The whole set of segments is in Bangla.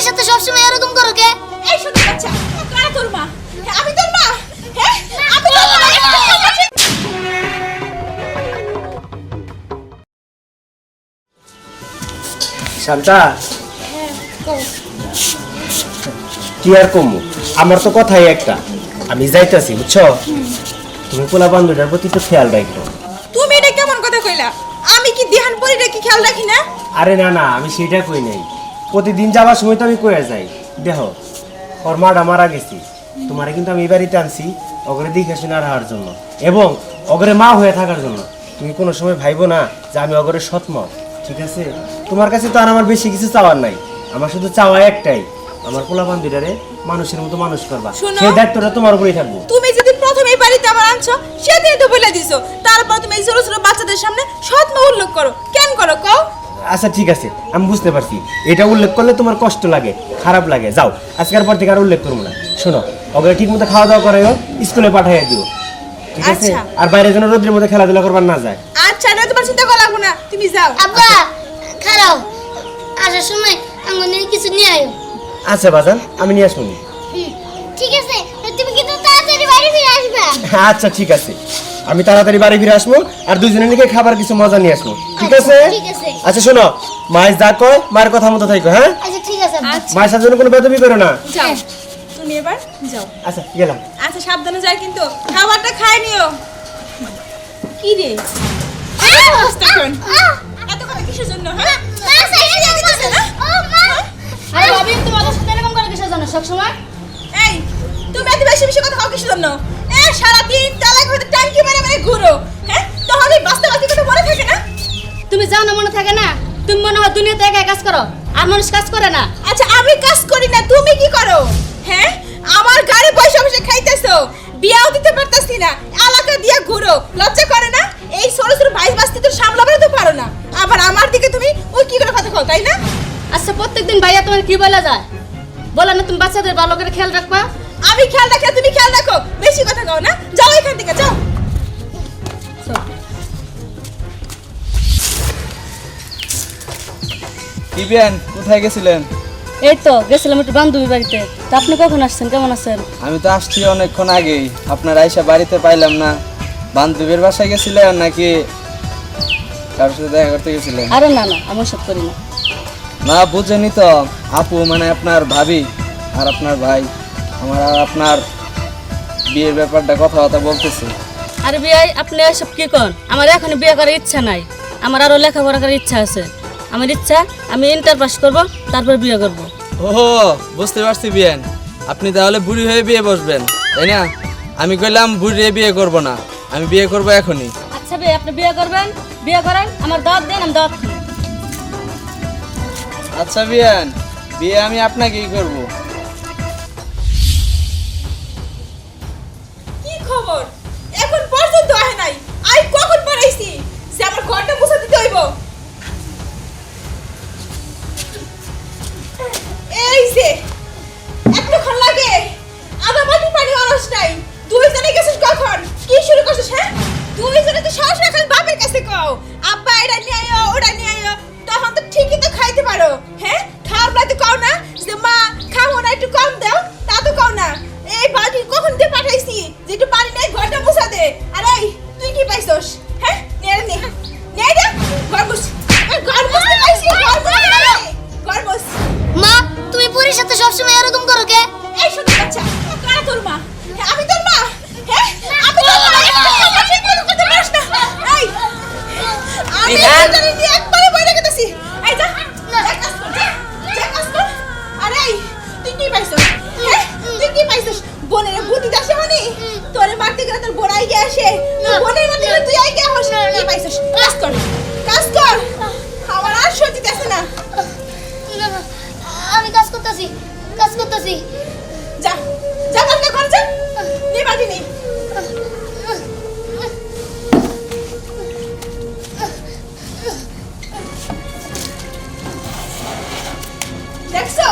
সাথে সবসময় এরকম করো কে? এই শুধু বাচ্চা কারা তোর মা? আমি তোর মা? হ্যাঁ আমি তোর মা? শান্তা কি আর কমু, আমার তো কথাই একটা, আমি যাইতাছি বুঝছো। তুমি পোলা বান্ধবীটার প্রতি তো খেয়াল রাখো। তুমি এটা কেমন কথা কইলা? আমি কি ধ্যান পরিটা কি খেয়াল রাখি না? আরে না না, আমি সেটা কই নাই, প্রতিদিন যাওয়ার সময় তো আমি কইয়া যাই। দেখো ওর মাটা মারা গেছি, তোমারে কিন্তু আমি এই বাড়িতে আনছি ওগরে দেখে শুনে রাখার জন্য এবং ওগরে মা হয়ে থাকার জন্য। তুমি কোনো সময় ভাইবো না যে আমি ওগরে সৎমা, ঠিক আছে? তোমার কাছে তো আর আমার বেশি কিছু চাওয়ার নাই, আমার শুধু চাওয়া একটাই, আমার পোলা বান্ধবীটারে মানুষের মতো মানুষ করবা, শোনো, সেই দায়িত্বটা তোমার উপরেই থাকবো। তুমি যদি প্রথমে এই বাড়িতে আমার আনছো সেদিনই তো বলে দিছো, তারপর তুমি এই ছোট ছোট বাচ্চাদের সামনে সৎমা উল্লেখ করো, কেন করো কও? আচ্ছা ঠিক আছে, আমি বুঝতে পারছি, এটা উল্লেখ করলে তোমার কষ্ট লাগে, খারাপ লাগে। যাও, আজকের পর থেকে আর উল্লেখ করবো না। শোনো, ওকে ঠিক মতো খাওয়া দাওয়া করে স্কুলে পাঠিয়ে দিও, ঠিক আছে? আচ্ছা। আর বাইরে যেন রোদ্রের মধ্যে খেলাধুলা করবার না যায়। আচ্ছা না, তোমার চিন্তা করা লাগবে না, তুমি যাও। আব্বা খারাও, আসার সময় আঙ্গনে কিছু নিয়ে আয়ো। আচ্ছা বাজান, আমি নিয়ে আসবো। ঠিক আছে, তুমি কিন্তু তাড়াতাড়ি বাড়ি ফিরে আসবে। আচ্ছা ঠিক আছে, আমি তাড়াতাড়ি বাড়ি ফিরে আসবো আর দুজনে মিলে খাবার কিছু মজা নিয়ে আসবো, ঠিক আছে? ঠিক আছে। আচ্ছা শোনো, মায়ের যা কয় মায়ের কথা মতো থাকো, হ্যাঁ? আচ্ছা ঠিক আছে আব্বা। আচ্ছা মায়ের সাথে যেন কোনো বেদবি করো না। যাও, তুমি এবার যাও। আচ্ছা গেলাম। আচ্ছা সাবধানে যাই কিন্তু, খাবারটা খাই নিও। কি রে এত কথা কিসের জন্য? হ্যাঁ আরে ভাবি তুমি আমার সাথে এরকম করে কিসের জন্য সবসময়? এই তুমি এত বেশি বেশি কথা কও কিসের জন্য? সারাদিন তালাক হতে ট্যাঙ্কি মেরে মেরে ঘুরো, হ্যাঁ? তাহলে এই বাস্তবতা কথা মনে থাকে না? তুমি জানো মনে থাকে না? তুমি মনে হয় দুনিয়াতে একাই কাজ করো, আর মানুষ কাজ করে না। আচ্ছা আমি কাজ করি না, তুমি কি করো? হ্যাঁ, আমার গাড়ি পয়সা বসে খাইতেছো, বিয়াও দিতে পারতাছি না, এলাকা দিয়ে ঘুরো, লজ্জা করে না? এই ছোট ছোট ভাই বাস্তি তো সামলাবে তো পারো না, আবার আমার দিকে তুমি ওই কি করে কথা কও, তাই না? আচ্ছা প্রত্যেকদিন ভাইয়া তোমার কি বলা যায়? বলে না তুমি বাচ্চাদের ভালো করে খেয়াল রাখবা। আমি খেয়াল রাখি, তুমি খেয়াল রাখো, বেশি কথা কও না, যাও এখান থেকে যাও। কি বিয়ান, কোথায় গেছিলেন? এই তো গেছিলাম একটু বান্ধবী বাড়িতে। তা আপনি কখন আসছেন, কেমন আছেন? আমি তো আসছি অনেকক্ষণ আগেই, আপনার আইসা বাড়িতে পাইলাম না। বান্ধবীর বাসায় গেছিলেন নাকি কারোর সাথে দেখা করতে গেছিলেন? আরে না না, আমি সব করি না। না বুঝেনি তো, আপু মানে আপনার ভাবি আর আপনার ভাই আমার আর আপনার বিয়ের ব্যাপারটা কথাবার্তা বলতেছে। আরে বিয়ে আপনি এসব কি করেন? আমার এখন বিয়ে করার ইচ্ছা নাই, আমার আরো লেখাপড়া করার ইচ্ছা আছে। আমার ইচ্ছা আমি ইন্টার পাস করবো, তারপর বিয়ে করব। ও বুঝতে পারছি বিয়ান, আপনি তাহলে বুড়ি হয়ে বিয়ে বসবেন তাই না? আমি কইলাম বুড়ি হয়ে বিয়ে করব না, আমি বিয়ে করব এখনই। আচ্ছা ভাই, আপনি বিয়ে করবেন, বিয়ে করেন, আমার দাওয়াত দেন, আমি দাওয়াত খাই। আচ্ছা বিয়ান, বিয়ে আমি আপনাকেই করব। কি খবর? এখন পর্যন্ত আহে নাই, আই কখন পড়াইছি যে আমার ঘরটা মুছে দিতে হইব? এই যে এতক্ষণ লাগে, আধা বাটি পানি অলস নাই, দুইজনে গেছিস কখন? কি শুরু করছিস? হ্যাঁ, দুইজনে তো সাহস রাখার বাপের কাছে কও, আব্বা এটা নিয়ে আয়ো, ওটা নিয়ে আয়ো, তখন তো ঠিকই তো খাইতে পারো। হ্যাঁ, খাওয়ার বেলা তো কও না যে মা খাবো না, একটু কম দাও, তা তো কও না। এই বালতি কখন দিয়ে পাঠাইছি যে একটু পানি নাই, ঘরটা মুছা দে। আরে তুই কি পাইছস? হ্যাঁ, নিয়ে নে নিয়ে দে, ঘর মুছ, ঘর মুছতে পাইছি, ঘর মুছ। মা তুমি পুরীর সাথে সবসময় এরকম করো কে? এই শুধু বাচ্চা কারা তোর মা? হ্যাঁ, আমি তোর মা? হ্যাঁ, আমি তোর মা? ঠিক মতো করতে পারিস না? এই আমি জানি দিয়ে একবারে বইরে গেতেছি। এই যা, যা কাজ কর, যা কাজ কর। আরে তুই কি পাইছস? হ্যাঁ, তুই কি পাইছস? বোনের বুদ্ধি দাসে মানে তোরে মারতে গেলে তোর বোন আইগে আসে, তোর বোনের মারতে গেলে তুই আইগে আসিস। কি পাইছস? কাজ কর, কাজ কর, আমার আর সহ্য হইতেছে না। না, না, আমি কাজ করতেছি, কাজ করতেছি। যা, যা কাজটা কর, যা, নে বাটি নে। দেখছো,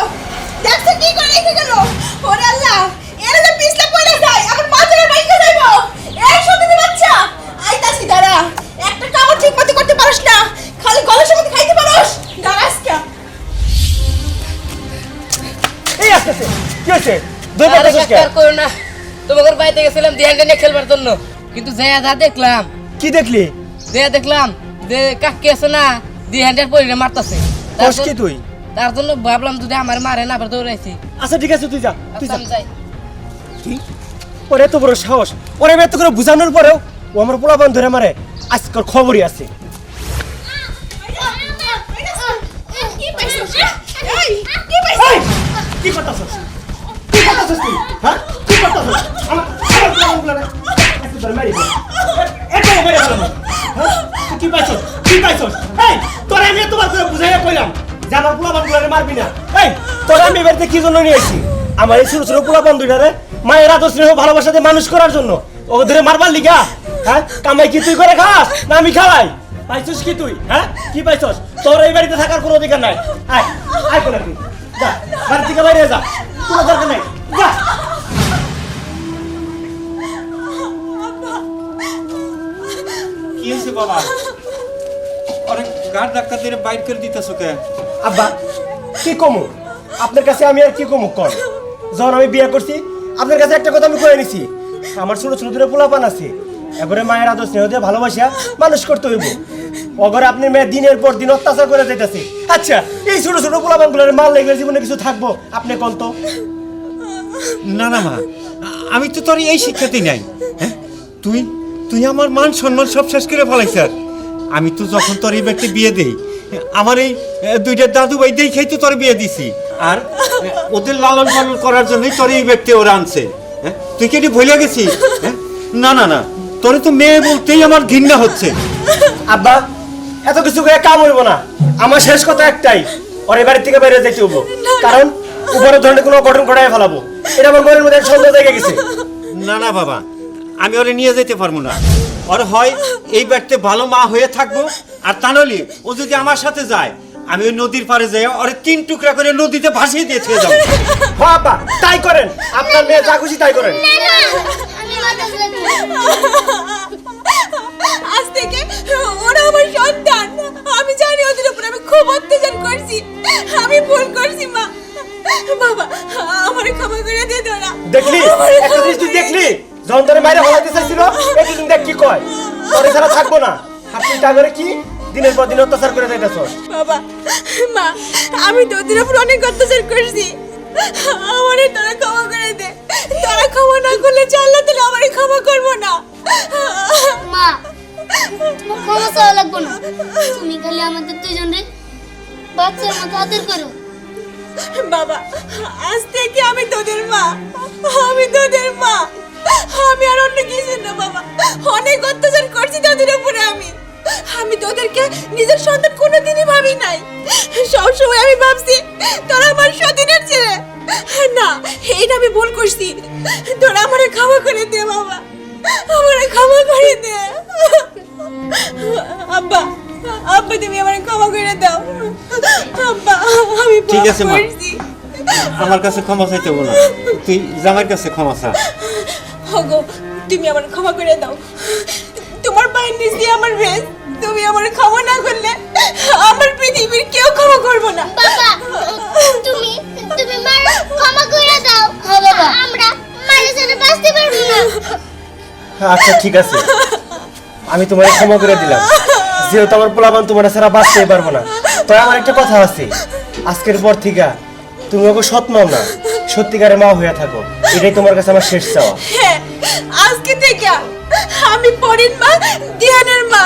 দেখছো কি করে রেখে গেল? ওরে আল্লাহ, এর যে পিছলা পড়ে যায়, আমার মাথায় বাইকে যাইবো। এই সত্যি বাচ্চা, আইতাছি দাঁড়া, একটা কামড় ঠিক মতো করতে পারিস না, খালি গলার সাথে খাইতে পারিস, দাঁড়াস কে? আসতেছে কি হয়েছে দুই আরে পাতাছিস কাকা আর করো না, তোমাদের বাড়িতে গেছিলাম ধ্যানটা নিয়ে খেলবার জন্য, কিন্তু যা দেখলাম কি দেখলি যে কাকি আছে না ধ্যানটার পরিরে মারতাছে। কস কি তুই তার জন্য ভাবলাম যদি আমার মারে না আবার দৌড়াইছি। আচ্ছা ঠিক আছে তুই যা আচ্ছা, আমি যাই। কি ওর এত বড় সাহস, ওরে এত করে বুঝানোর পরেও ও আমার পোলাপান ধরে মারে, আজকের খবরই আছে। কি পাইছিস এই কি পাইছিস এই, কি করতাছস কি করতাছস তুই হ্যাঁ কি করতাছস আমার পোলাপান আজকে ধরে মারি এত মেরে ফেললাম হ্যাঁ তুই কি পাইছস এই তোরে আমি তোমার করে বুঝাইয়া কইলাম যে আমার পোলাপান গুলারে মারবি না। এই তোরে আমি বাড়িতে কি জন্য নিয়ে আইছি? আমার এই ছোট ছোট পোলাপান দুইটারে মায়ের আদর স্নেহ ভালোবাসা দিয়ে মানুষ করার জন্য, ওকে ধরে মারবার লিগা? হ্যাঁ কামাই কি তুই করে খাস না আমি খাওয়াই? পাইছস কি তুই হ্যাঁ কি পাইছস? তোর এই বাড়িতে থাকার কোনো অধিকার নাই। আয় আয় কোন তুই যা বাড়ি থেকে বাইরে যা, কোনো দরকার নাই যা। কি হয়েছে বাবা? অনেক গাড় ধাক্কা দিয়ে বাইর করে দিতেছো কে? আব্বা কি কমু আপনার কাছে, আমি আর কি কমু কর? যখন আমি বিয়ে করছি আপনার কাছে একটা কথা আমি কয়ে নিছি, আমার ছোট ছোট দুটো পোলাপান আছে, এবারে মায়ের আদর স্নেহ দিয়ে ভালোবাসা মানুষ করতে হইব। অগরে আপনি মেয়ে দিনের পর দিন অত্যাচার করে যেতেছে। আচ্ছা এই ছোট ছোট পোলাপান গুলোর মাল লেগে জীবনে কিছু থাকবো আপনি কোন তো? না না মা, আমি তো তোর এই শিক্ষাতেই নাই। হ্যাঁ তুই তুই আমার মান সম্মান সব শেষ করে ফেলাইছ। আমি তো যখন তোর এই ব্যক্তি বিয়ে দেই, আমার এই দুইটা দাদু ভাই দেখেই তো তোর বিয়ে দিছি, আর ওদের লালন পালন করার জন্যই তোর এই ব্যক্তি ওরা আনছে। হ্যাঁ তুই কি এটি ভুলে গেছিস? হ্যাঁ না না না, তোরে তো মেয়ে বলতেই আমার ঘৃণা হচ্ছে। আব্বা এত কিছু করে কাম হইব না, আমার শেষ কথা একটাই, ওর এই বাড়ি থেকে বাইরে যাইতে হইব, কারণ উপরে ধরনের কোনো অঘটন ঘটাই ফেলাবো, এটা আমার মনের মধ্যে সন্দেহ দেখে গেছে। না না বাবা, আমি ওরে নিয়ে যেতে পারবো না। ওর হয় এই বাড়িতে ভালো মা হয়ে থাকবো, আর তা নইলে ও যদি আমার সাথে যায় আমি ওই নদীর পাড়ে যাই ওরে 3 টুকরা করে নদীতে ভাসিয়ে দিয়ে ছেড়ে যাবো। হ্যাঁ আব্বা তাই করেন, আপনার মেয়ে যা খুশি তাই করেন। আমি মাথা আজ থেকে ওরা আমার সন্তান। আমি জানি ওদের উপর আমি খুব অত্যাচার করছি, আমি ভুল করছি মা। বাবা আমার ক্ষমা করে দে তোরা। দেখলি একটা জিনিস তুই দেখলি, যখন তোর মায়ের হলাইতে চাইছিল এই তুই দেখ কি কয়, তোর ছাড়া থাকবো না। আপনি তা করে কি দিনের পর দিন অত্যাচার করে যাইতেছ? বাবা মা আমি তোদের উপর অনেক অত্যাচার করছি, আমারে তোরা ক্ষমা করে দে। তোরা ক্ষমা না করলে আল্লাহ তাআলা আমারে ক্ষমা করবো না। মা তোমার ক্ষমা চাওয়া লাগবো না, তুমি খালি আমাদের দুইজনে বাচ্চার মতো আদর করো। বাবা আজ থেকে আমি তোদের মা, আমি তোদের মা, আমি আর অন্য কিছু না। বাবা অনেক অত্যাচার করছি তোদের উপরে আমি তোদেরকে নিজের সন্তান কোনোদিনই ভাবি নাই। সবসময় আমি ভাবছি তোরা আমার সতীনের ছেলে। না এইটা আমি ভুল করছি, তোরা আমারে ক্ষমা করে দে বাবা, আমারে ক্ষমা করে দে। আব্বা আব্বা তুমি আমারে ক্ষমা করে দাও। আব্বা আমি ভুল ঠিক আছে মা, করছি। আমার কাছে ক্ষমা চাইতে হবে না, তুই জামাইয়ের কাছে ক্ষমা চা। ওগো তুমি আমার ক্ষমা করে দাও, তোমার পায়ের নিচ দিয়ে আমার বেশ, তুমি আমার ক্ষমা না করলে আমার পৃথিবীর কেউ ক্ষমা করবো না। বাবা তুমি তুমি মার ক্ষমা করে দাও। হ্যাঁ বাবা আমরা মায়ের সাথে বাঁচতে পারবো না। আচ্ছা ঠিক আছে, আমি তোমার ক্ষমা করে দিলাম, যেহেতু আমার পোলাপান তোমার ছাড়া বাঁচতেই পারবো না। তবে আমার একটা কথা আছে, আজকের পর থেকে তুমি ওকে সৎ মাও না, সত্যিকারের মা হয়ে থাকো, এটাই তোমার কাছে আমার শেষ চাওয়া। হ্যাঁ আজকে থেকে আমি পরিন মা, ধ্যানের মা,